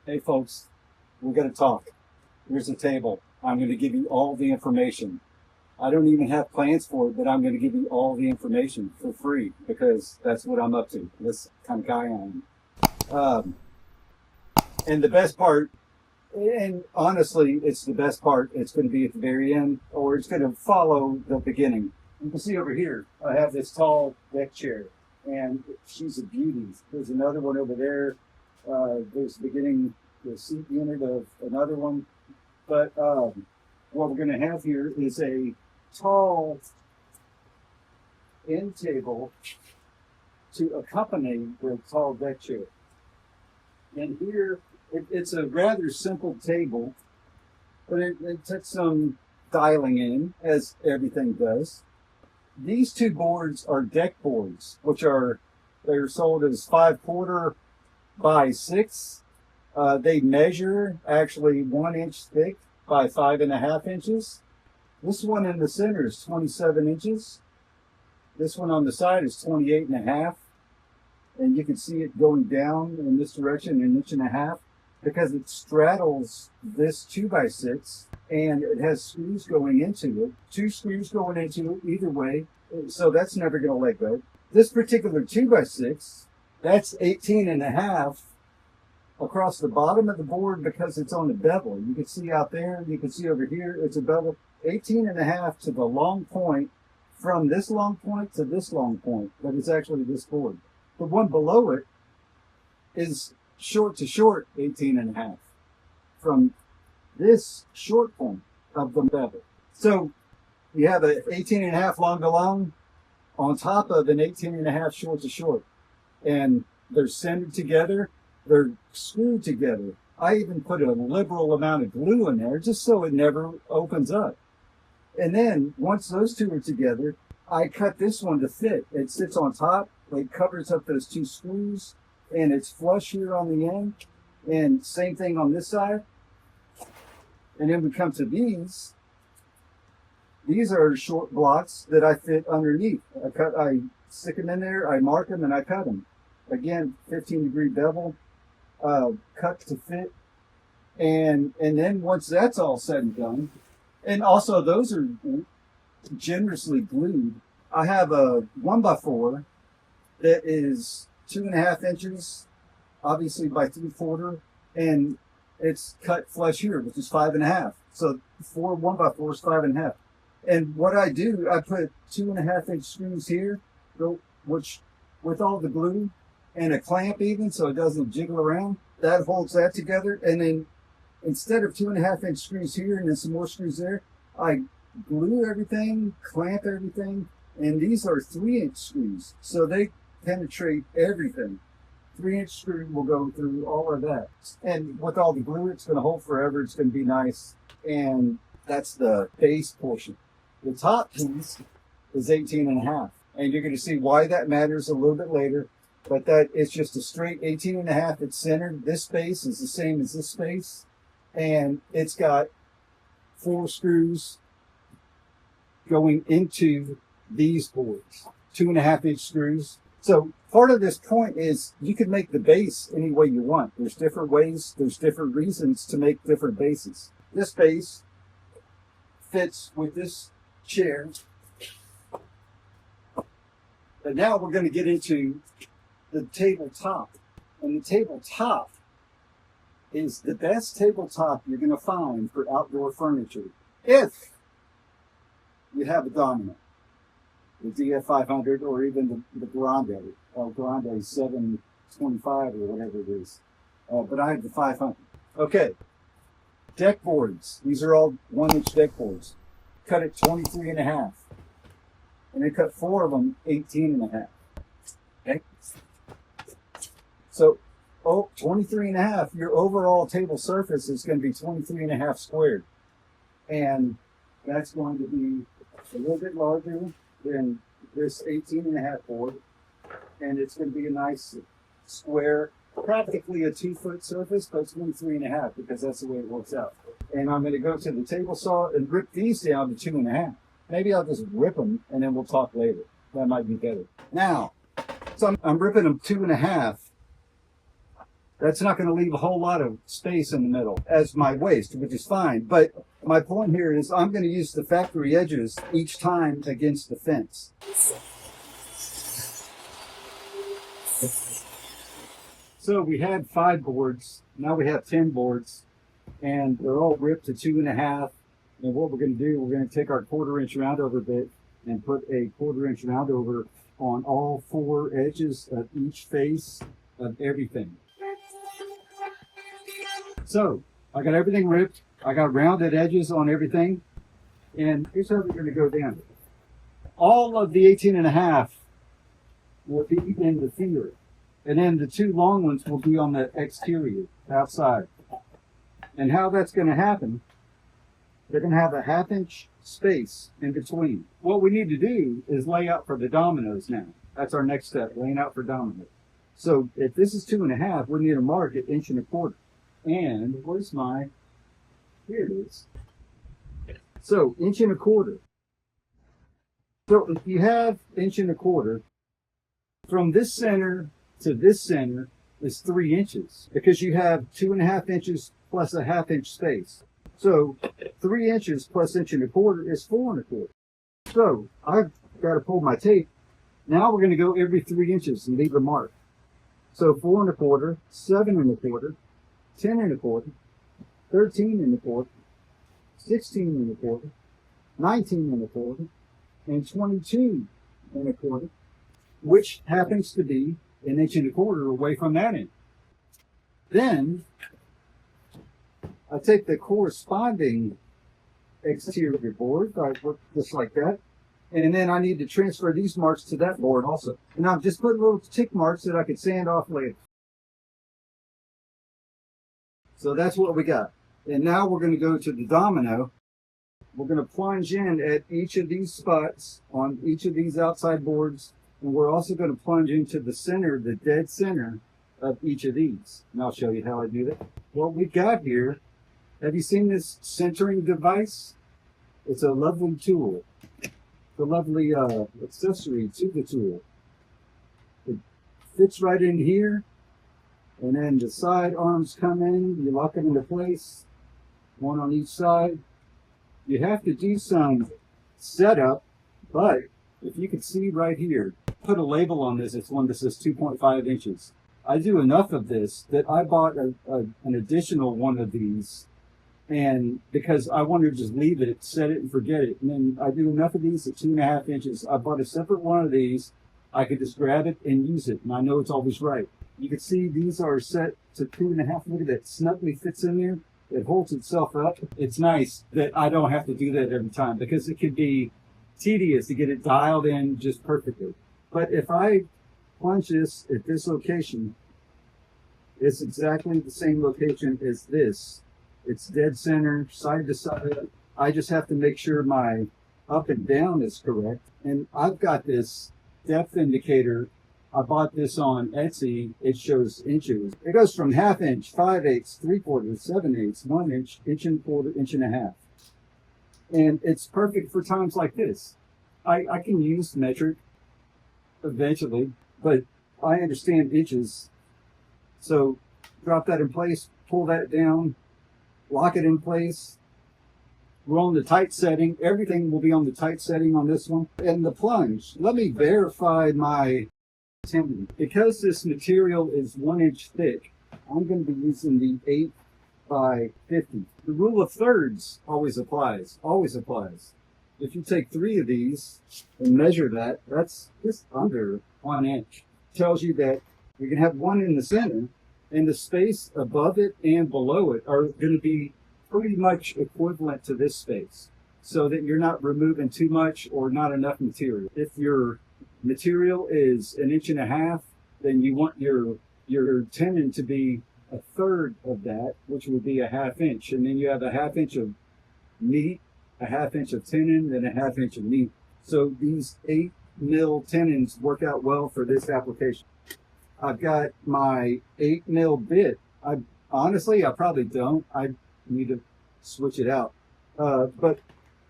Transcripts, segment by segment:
Hey folks, we're going to talk. Here's a table. I'm going to give you all the information. I don't even have plans for it, but I'm going to give you all the information for free because that's what I'm up to. This kind of guy I am. Um, and the best part, and honestly, it's the best part. It's going to be at the very end, or it's going to follow the beginning. You can see over here, I have this tall deck chair, and she's a beauty. There's another one over there. There's the beginning, the seat unit of another one. But what we're going to have here is a tall end table to accompany the tall deck chair. And here, it's a rather simple table, but it took some dialing in, as everything does. These two boards are deck boards, they're sold as 5/4 by 6. They measure actually 1 inch thick by 5.5 inches. This one in the center is 27 inches. This one on the side is 28.5. And you can see it going down in this direction 1.5 inches because it straddles this 2x6 and it has screws going into it. 2 screws going into it either way. So that's never going to let go. This particular 2x6, that's 18.5 across the bottom of the board because it's on the bevel. You can see out there, you can see over here, it's a bevel 18.5 to the long point, from this long point to this long point, but it's actually this board. The one below it is short to short 18.5 from this short point of the bevel. So you have an 18.5 long to long on top of an 18.5 short to short, and they're centered together. They're screwed together. I even put a liberal amount of glue in there just so it never opens up. And then once those two are together, I cut this one to fit. It sits on top. It covers up those 2 screws, and it's flush here on the end. And same thing on this side. And then we come to these. These are short blocks that I fit underneath. I stick them in there, I mark them, and I cut them. Again, 15-degree bevel. Cut to fit, and then once that's all said and done, and also those are generously glued. I have a 1x4 that is 2.5 inches, obviously by 3/4, and it's cut flush here, which is 5.5. So 1x4 is 5.5. And what I do, I put 2.5 inch screws here, which with all the glue, and a clamp even so it doesn't jiggle around. That holds that together. And then instead of 2.5 inch screws here and then some more screws there, I glue everything, clamp everything, and these are 3-inch screws. So they penetrate everything. 3-inch screw will go through all of that. And with all the glue, it's going to hold forever. It's going to be nice. And that's the base portion. The top piece is 18.5. And you're going to see why that matters a little bit later. But that it's just a straight 18.5. It's centered. This space is the same as this space. And it's got 4 screws going into these boards. 2.5 inch screws. So part of this point is you can make the base any way you want. There's different ways. There's different reasons to make different bases. This base fits with this chair. But now we're going to get into the tabletop. And the tabletop is the best tabletop you're going to find for outdoor furniture if you have a dominant, the DF500 or even the Grande, Grande 725 or whatever it is. But I have the 500. Okay, deck boards. These are all 1-inch deck boards. Cut it 23.5. And they cut 4 of them 18.5. Okay? So, 23.5, your overall table surface is going to be 23.5 squared. And that's going to be a little bit larger than this 18.5 board. And it's going to be a nice square, practically a 2-foot surface, but 23.5 because that's the way it works out. And I'm going to go to the table saw and rip these down to 2.5. Maybe I'll just rip them and then we'll talk later. That might be better. Now, so I'm ripping them 2.5. That's not going to leave a whole lot of space in the middle as my waste, which is fine. But my point here is I'm going to use the factory edges each time against the fence. So we had 5 boards, now we have 10 boards, and they're all ripped to 2.5. And what we're going to do, we're going to take our 1/4-inch roundover bit and put a 1/4-inch roundover on all 4 edges of each face of everything. So I got everything ripped, I got rounded edges on everything, and here's how we're going to go down. All of the 18.5 will be in the finger, and then the 2 long ones will be on the exterior, outside. And how that's going to happen, they're going to have a 1/2-inch space in between. What we need to do is lay out for the dominoes now. That's our next step, laying out for dominoes. So if this is 2.5, we need to mark it 1.25 inches. And where's my, here it is. So 1.25 inches. So if you have 1.25 inches, from this center to this center is 3 inches, because you have 2.5 inches plus a 1/2-inch space. So 3 inches plus 1.25 inches is 4.25 inches. So I've got to pull my tape. Now we're going to go every 3 inches and leave a mark. So 4.25, 7.25, 10.25, 13.25, 16.25, 19.25, and 22.25, which happens to be 1.25 inches away from that end. Then I take the corresponding exterior board, I work just like that, and then I need to transfer these marks to that board also. And I'm just putting little tick marks that I could sand off later. So that's what we got. And now we're going to go to the domino. We're going to plunge in at each of these spots on each of these outside boards. And we're also going to plunge into the center, the dead center of each of these. And I'll show you how I do that. What we got here, have you seen this centering device? It's a lovely tool. It's a lovely accessory to the tool. It fits right in here. And then the side arms come in, you lock them into place, one on each side. You have to do some setup, but if you can see right here, put a label on this, it's one that says 2.5 inches. I do enough of this that I bought an additional one of these, and because I wanted to just leave it, set it and forget it. And then I do enough of these at 2.5 inches. I bought a separate one of these. I could just grab it and use it, and I know it's always right. You can see these are set to 2.5. Look at that, snugly fits in there. It holds itself up. It's nice that I don't have to do that every time, because it could be tedious to get it dialed in just perfectly. But if I plunge this at this location, it's exactly the same location as this. It's dead center, side to side. I just have to make sure my up and down is correct. And I've got this depth indicator. I bought this on Etsy. It shows inches. It goes from 1/2 inch, 5/8, 3/4, 7/8, 1 inch, 1.25 inches, 1.5 inches. And it's perfect for times like this. I can use metric eventually, but I understand inches. So drop that in place, pull that down, lock it in place. We're on the tight setting. Everything will be on the tight setting on this one. And the plunge, let me verify my tendon. Because this material is 1 inch thick, I'm going to be using the 8 by 50. The rule of thirds always applies, always applies. If you take 3 of these and measure that, that's just under 1 inch. It tells you that you can have one in the center, and the space above it and below it are going to be pretty much equivalent to this space, so that you're not removing too much or not enough material. If your material is 1.5 inches, then you want your tenon to be 1/3 of that, which would be a 1/2 inch, and then you have a 1/2 inch of meat, a 1/2 inch of tenon, and a 1/2 inch of meat. So these 8 mil tenons work out well for this application. I've got my 8 mil bit. Honestly, I probably don't. I need to switch it out. But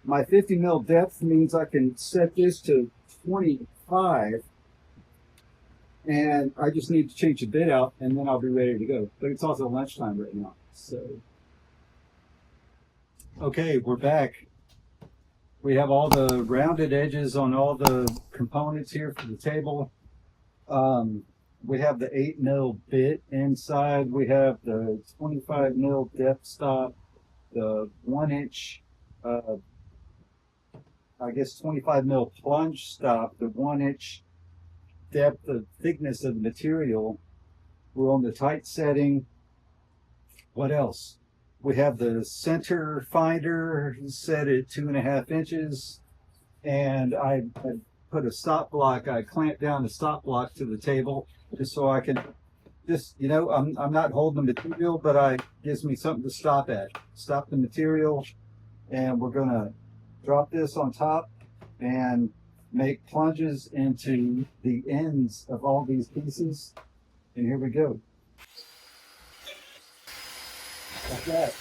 my 50 mil depth means I can set this to 25 and I just need to change the bit out, and then I'll be ready to go. But it's also lunchtime right now, so. Okay, we're back. We have all the rounded edges on all the components here for the table. We have the 8mm bit inside. We have the 25mm depth stop, the 1-inch, I guess 25mm plunge stop, the 1-inch depth of thickness of the material. We're on the tight setting. What else? We have the center finder set at 2.5 inches, and I put a stop block. I clamped down the stop block to the table just so I can I'm not holding the material, but it gives me something to stop at. Stop the material, and we're gonna drop this on top and make plunges into the ends of all these pieces. And here we go. Like that.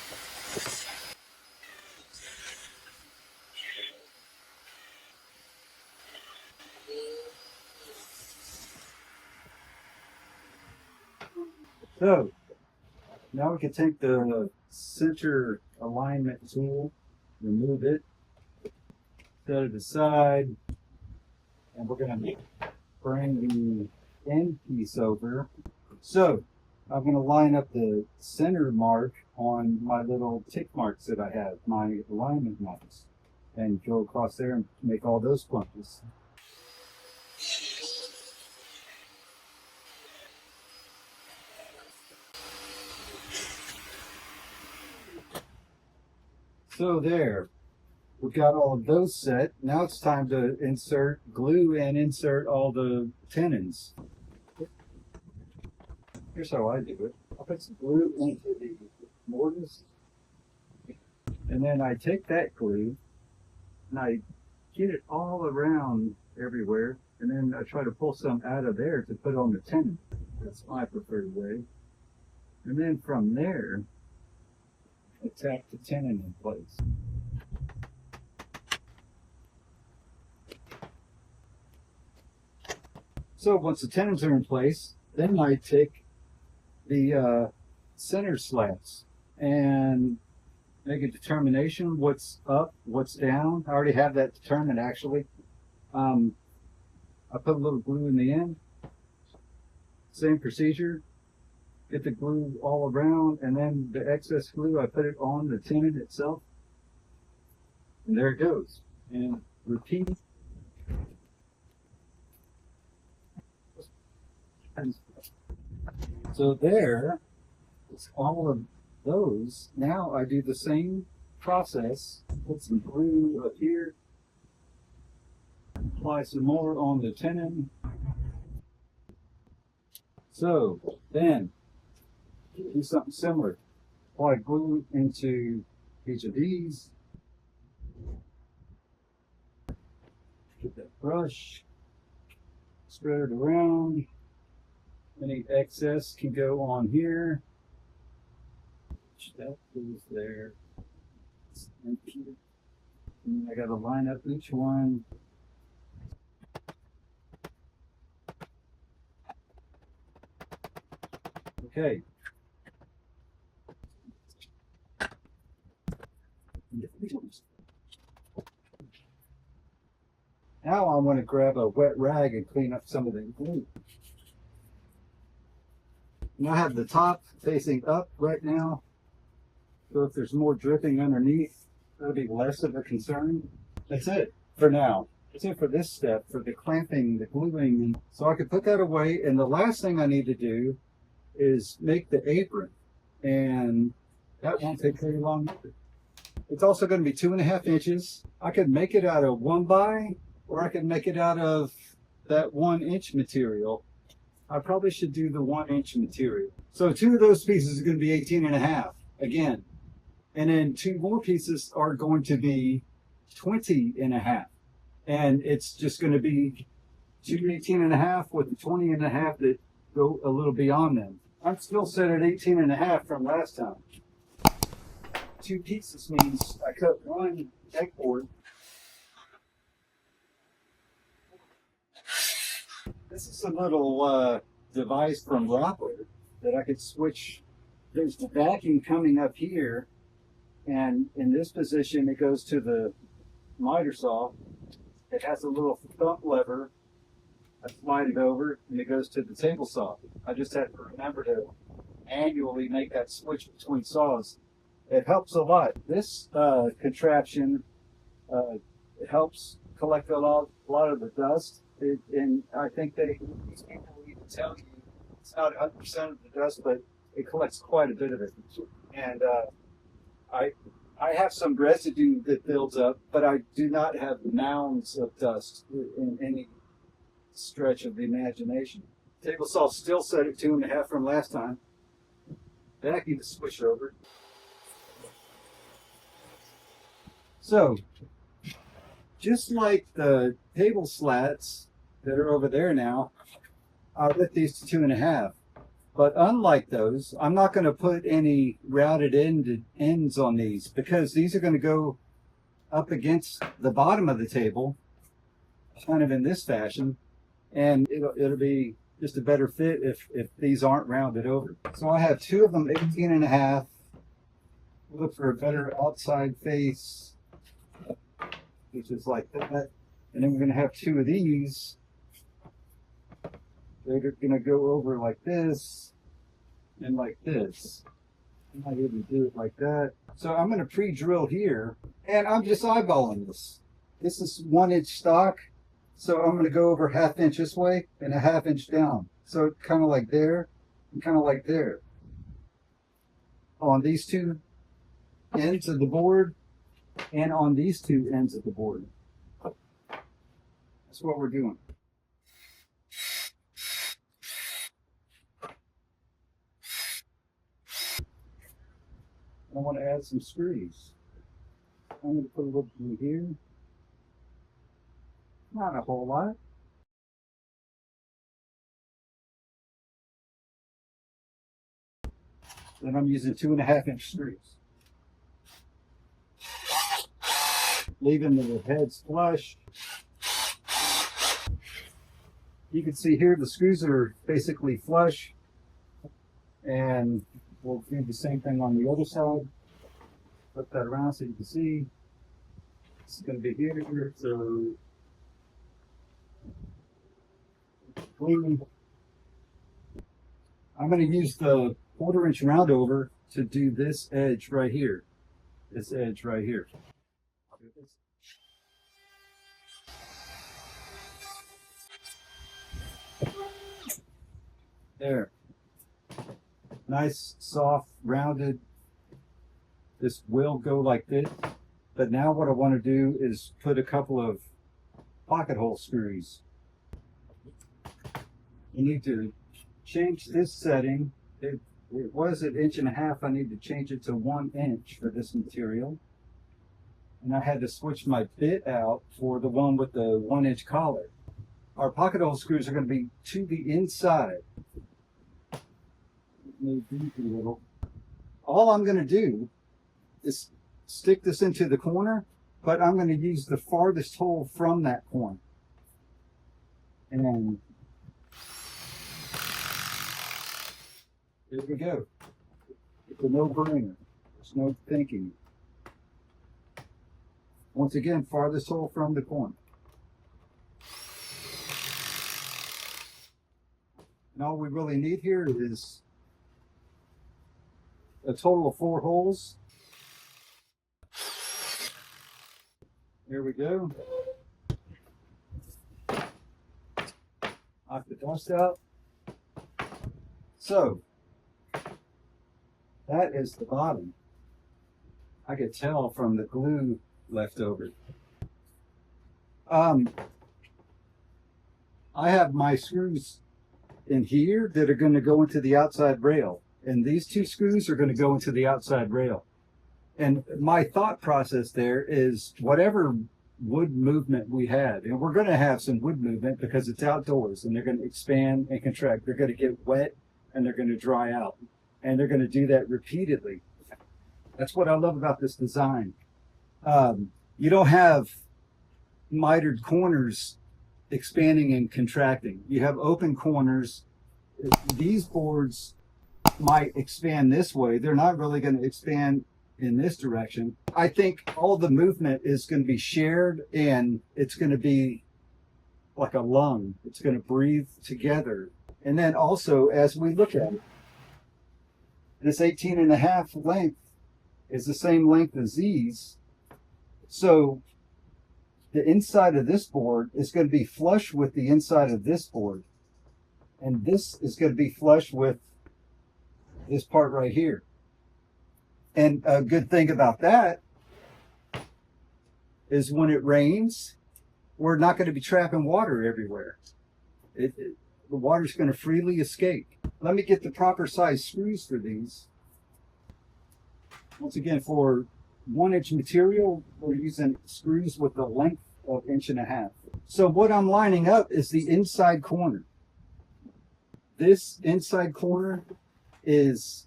So now we can take the center alignment tool, remove it, set it aside, and we're going to bring the end piece over. So I'm going to line up the center mark on my little tick marks that I have, my alignment marks, and go across there and make all those plunges. So there, we've got all of those set. Now it's time to insert glue and insert all the tenons. Here's how I do it. I'll put some glue into the mortise, and then I take that glue and I get it all around everywhere, and then I try to pull some out of there to put on the tenon. That's my preferred way. And then from there, I tack the tenon in place. So once the tenons are in place, then I take the center slats and make a determination what's up, what's down. I already have that determined actually. I put a little glue in the end. Same procedure. Get the glue all around, and then the excess glue I put it on the tenon itself. And there it goes. And repeat. So there is all of those. Now I do the same process. Put some glue up here. Apply some more on the tenon. So then do something similar. Apply glue into each of these. Get that brush. Spread it around. Any excess can go on here. That goes there. It's empty. And I got to line up each one. Okay. Now I want to grab a wet rag and clean up some of the glue. And I have the top facing up right now. So if there's more dripping underneath, that'll be less of a concern. That's it for now. That's it for this step, for the clamping, the gluing. So I can put that away. And the last thing I need to do is make the apron. And that won't take very long either. It's also going to be 2.5 inches. I could make it out of 1x, or I could make it out of that 1-inch material. I probably should do the 1-inch material. So 2 of those pieces are going to be 18.5 again. And then 2 more pieces are going to be 20.5. And it's just going to be 2 18.5 with the 20.5 that go a little beyond them. I'm still set at 18.5 from last time. 2 pieces means I cut 1 deck board. This is a little device from Rockwood that I could switch. There's the vacuum coming up here, and in this position it goes to the miter saw. It has a little thumb lever. I slide it over and it goes to the table saw. I just have to remember to annually make that switch between saws. It helps a lot. This contraption it helps collect a lot of the dust. And I think these people need to tell you it's not 100% of the dust, but it collects quite a bit of it. And I have some residue that builds up, but I do not have mounds of dust in any stretch of the imagination. Table saw still set at 2.5 from last time. Vacuum to switch over. So, just like the table slats that are over there now, I'll get these to 2.5. But unlike those, I'm not going to put any routed ends on these because these are going to go up against the bottom of the table, kind of in this fashion, and it'll be just a better fit if these aren't rounded over. So I have 2 of them 18.5. Look for a better outside face, which is like that. And then we're going to have 2 of these. They're going to go over like this and like this. I might even do it like that. So I'm going to pre-drill here, and I'm just eyeballing this. This is 1-inch stock, so I'm going to go over 1/2 inch this way and 1/2 inch down. So kind of like there and kind of like there. On these 2 ends of the board and on these 2 ends of the board. That's what we're doing. I want to add some screws. I'm going to put a little bit here. Not a whole lot. Then I'm using 2.5 inch screws. Leaving the heads flush. You can see here the screws are basically flush, and we'll do the same thing on the other side. Flip that around so you can see. It's going to be here, so clean. I'm going to use the 1/4 inch round over to do this edge right here. This edge right here. There. Nice, soft, rounded. This will go like this. But now what I want to do is put a couple of pocket hole screws. You need to change this setting. It was at 1.5 inches. I need to change it to 1 inch for this material. And I had to switch my bit out for the one with the 1 inch collar. Our pocket hole screws are going to be to the inside. All I'm going to do is stick this into the corner, but I'm going to use the farthest hole from that corner. And there we go. It's a no-brainer. There's no thinking. Once again, farthest hole from the corner. And all we really need here is a total of 4 holes. There we go. Knock the dust out. So, that is the bottom. I could tell from the glue left over. I have my screws in here that are going to go into the outside rail. And these 2 screws are going to go into the outside rail. And my thought process there is whatever wood movement we had, and we're going to have some wood movement because it's outdoors and they're going to expand and contract. They're going to get wet and they're going to dry out. And they're going to do that repeatedly. That's what I love about this design. You don't have mitered corners expanding and contracting. You have open corners. These boards might expand this way. They're not really going to expand in this direction. I think all the movement is going to be shared, and it's going to be like a lung. It's going to breathe together. And then also, as we look at it, this 18.5 length is the same length as these. So the inside of this board is going to be flush with the inside of this board. And this is going to be flush with this part right here. And a good thing about that is when it rains, we're not going to be trapping water everywhere. The water's going to freely escape. Let me get the proper size screws for these. Once again, for 1-inch material, we're using screws with a length of 1.5 inches. So what I'm lining up is the inside corner. This inside corner is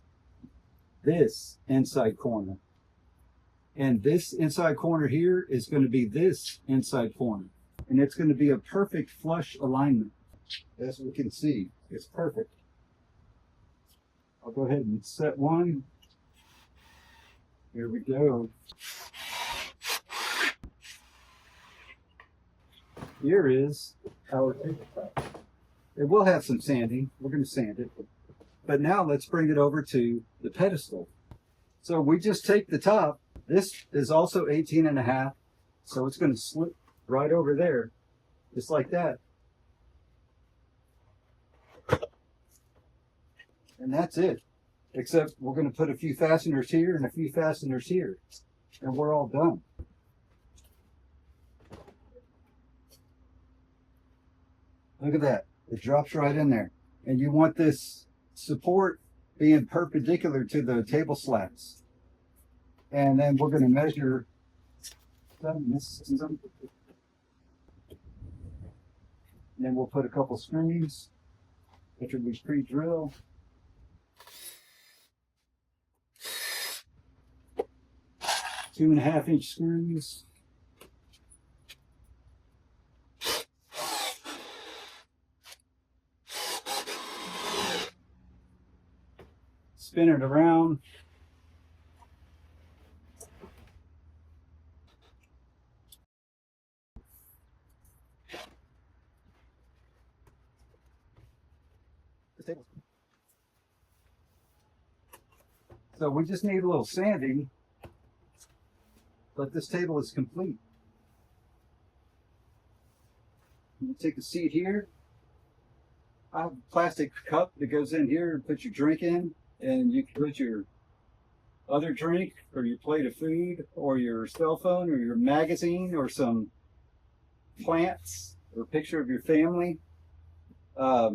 this inside corner. And this inside corner here is going to be this inside corner. And it's going to be a perfect flush alignment. As we can see, it's perfect. I'll go ahead and set one. Here we go. Here is our tabletop. It will have some sanding. We're going to sand it. But now let's bring it over to the pedestal. So we just take the top. This is also 18.5. So it's going to slip right over there, just like that. And that's it. Except we're going to put a few fasteners here and a few fasteners here. And we're all done. Look at that. It drops right in there. And you want this support being perpendicular to the table slats. And then we're going to measure and then we'll put a couple screws, which will be pre-drilled. Two 2.5-inch screws. Spin it around. So we just need a little sanding, but this table is complete. You take a seat here. I have a plastic cup that goes in here and put your drink in, and you can put your other drink or your plate of food or your cell phone or your magazine or some plants or a picture of your family. What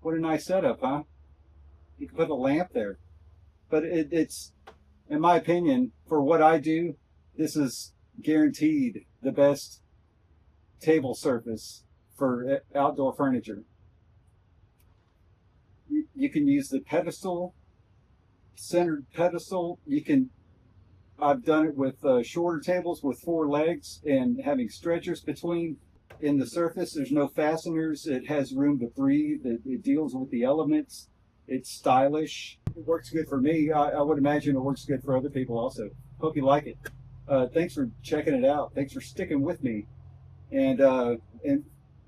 a nice setup, huh? You can put a lamp there. But it's, in my opinion, for what I do, this is guaranteed the best table surface for outdoor furniture. You can use the pedestal, centered pedestal. I've done it with shorter tables with 4 legs and having stretchers between. In the surface, there's no fasteners. It has room to breathe. It deals with the elements. It's stylish. It works good for me. I would imagine it works good for other people also. Hope you like it. Thanks for checking it out. Thanks for sticking with me. And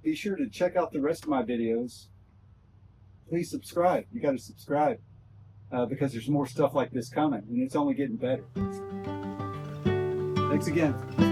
be sure to check out the rest of my videos. Please subscribe. You got to subscribe because there's more stuff like this coming, and it's only getting better. Thanks again.